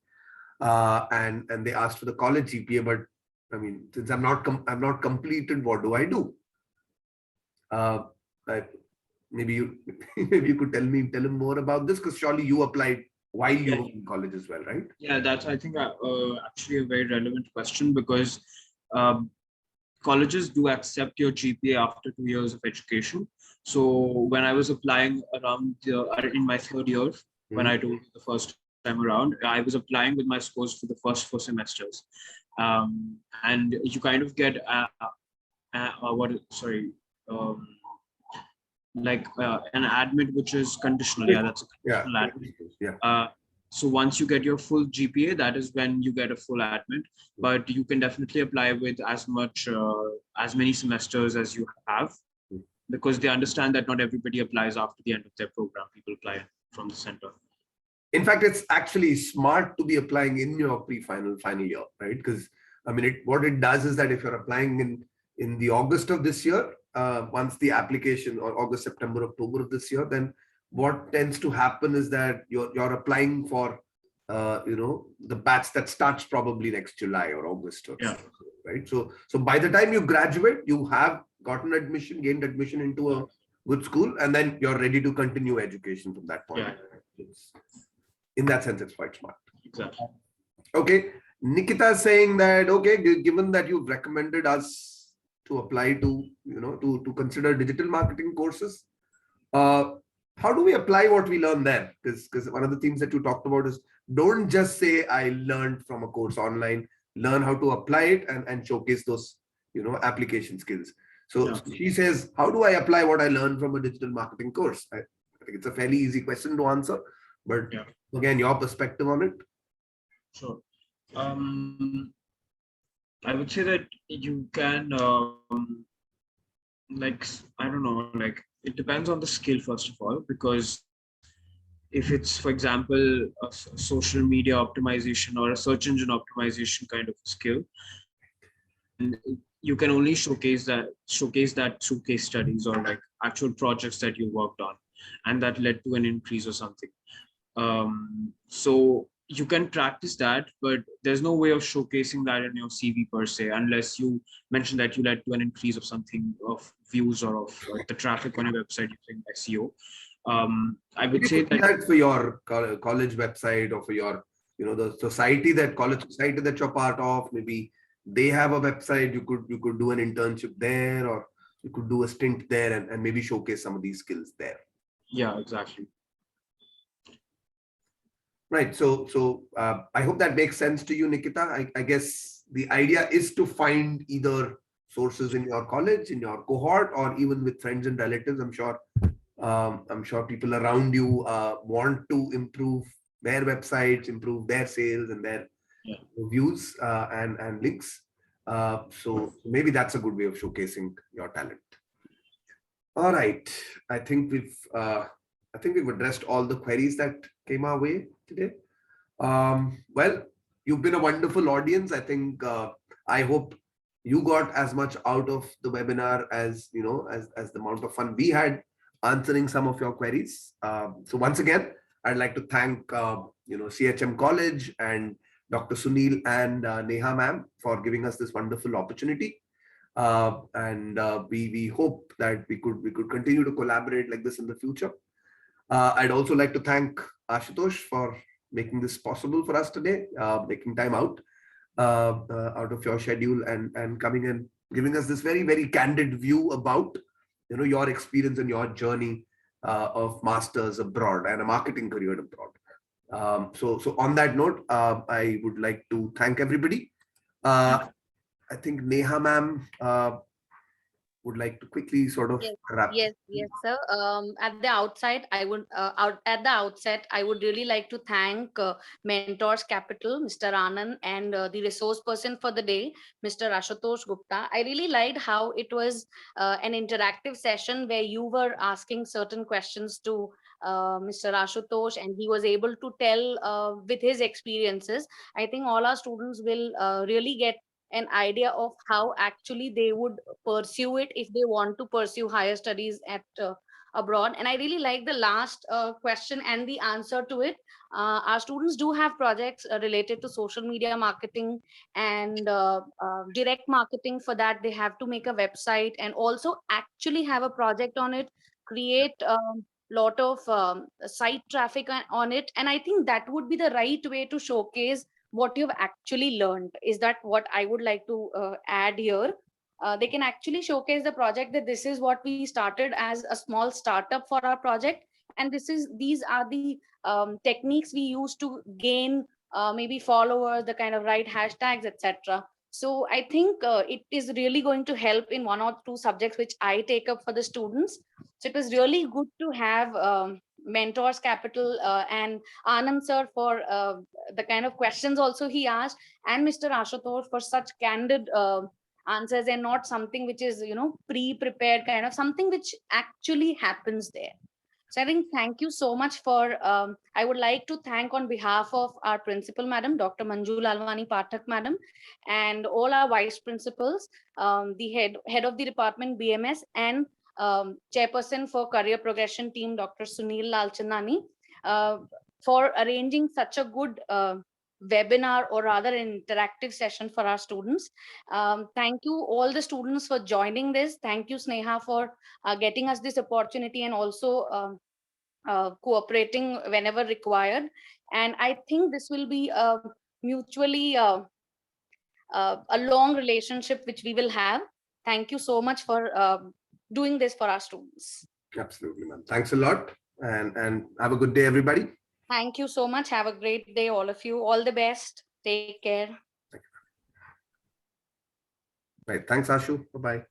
and they asked for the college GPA. But I mean, since I'm not completed, what do I do? Maybe you could tell him more about this, because surely you applied while you were in college as well, right? Yeah, that's, I think, actually a very relevant question, because colleges do accept your GPA after 2 years of education. So when I was applying around in my third year, when I told you the first time around, I was applying with my scores for the first 4 semesters. And you kind of get an admit which is conditional. Yeah, that's a Yeah. conditional admit. Yeah. So once you get your full GPA, that is when you get a full admit. But you can definitely apply with as many semesters as you have, because they understand that not everybody applies after the end of their program. People apply from the center. In fact, it's actually smart to be applying in your pre-final final year, right? Because I mean, what it does is that if you're applying in the August of this year, once the application, or August, September, October of this year, then what tends to happen is that you're applying for the batch that starts probably next July or August, or Yeah. right. So by the time you graduate, you have gained admission into a good school, and then you're ready to continue education from that point. Yeah. In that sense, it's quite smart. Exactly. Okay. Nikita is saying that, okay, given that you've recommended us to apply to, to consider digital marketing courses, how do we apply what we learn there? Because one of the things that you talked about is, don't just say I learned from a course online, learn how to apply it and showcase those, application skills. So she says, how do I apply what I learned from a digital marketing course? I think it's a fairly easy question to answer, but again, your perspective on it. Sure. I would say that you can, I don't know, it depends on the skill, first of all, because if it's, for example, a social media optimization or a search engine optimization kind of skill, and you can only showcase that through case studies or like actual projects that you worked on, and that led to an increase or something. So you can practice that, but there's no way of showcasing that in your CV per se, unless you mention that you led to an increase of something, of views or of the traffic on your website using SEO. I would say that for your college website, or for your, the society, that college society that you're part of, maybe they have a website. You could do an internship there, or you could do a stint there and maybe showcase some of these skills there. Yeah, exactly. Right. So I hope that makes sense to you, Nikita. I guess the idea is to find either sources in your college, in your cohort, or even with friends and relatives. I'm sure people around you want to improve their websites, improve their sales and their reviews and links. So maybe that's a good way of showcasing your talent. All right. I think we've addressed all the queries that came our way today. Well, you've been a wonderful audience. I think I hope you got as much out of the webinar as as the amount of fun we had answering some of your queries. So once again, I'd like to thank CHM College and Dr. Sunil and Neha ma'am for giving us this wonderful opportunity. And we hope that we could continue to collaborate like this in the future. I'd also like to thank Ashutosh for making this possible for us today, making time out of your schedule and coming and giving us this very, very candid view about your experience and your journey of masters abroad and a marketing career abroad. So on that note, I would like to thank everybody. I think Neha ma'am would like to quickly sort of wrap. Yes, sir. At the outset, I would really like to thank Mentors Capital, Mr. Anand, and the resource person for the day, Mr. Ashutosh Gupta. I really liked how it was an interactive session where you were asking certain questions to Mr. Ashutosh, and he was able to tell with his experiences. I think all our students will really get an idea of how actually they would pursue it if they want to pursue higher studies at abroad. And I really like the last question and the answer to it. Our students do have projects related to social media marketing and direct marketing. For that, they have to make a website and also actually have a project on it, create lot of site traffic on it. And I think that would be the right way to showcase what you've actually learned. Is that what I would like to add here? They can actually showcase the project, that this is what we started as a small startup for our project, and these are the techniques we use to gain maybe followers, the kind of right hashtags, etc. So I think it is really going to help in one or two subjects which I take up for the students. So it was really good to have Mentors Capital and Anand sir for the kind of questions also he asked, and Mr. Ashutosh for such candid answers, and not something which is, pre-prepared, kind of something which actually happens there. So I think thank you so much for, I would like to thank on behalf of our principal, Madam, Dr. Manju Lalwani Pathak, Madam, and all our vice principals, the head of the department, BMS, and chairperson for career progression team, Dr. Sunil Lalchandani, uh, for arranging such a good webinar, or rather an interactive session for our students. Thank you all the students for joining this. Thank you, Sneha, for getting us this opportunity, and also cooperating whenever required. And I think this will be a mutually a long relationship which we will have. Thank you so much for doing this for our students. Absolutely, ma'am. Thanks a lot, and have a good day, everybody. Thank you so much. Have a great day, all of you. All the best. Take care. Right. Thanks, Ashu. Bye-bye.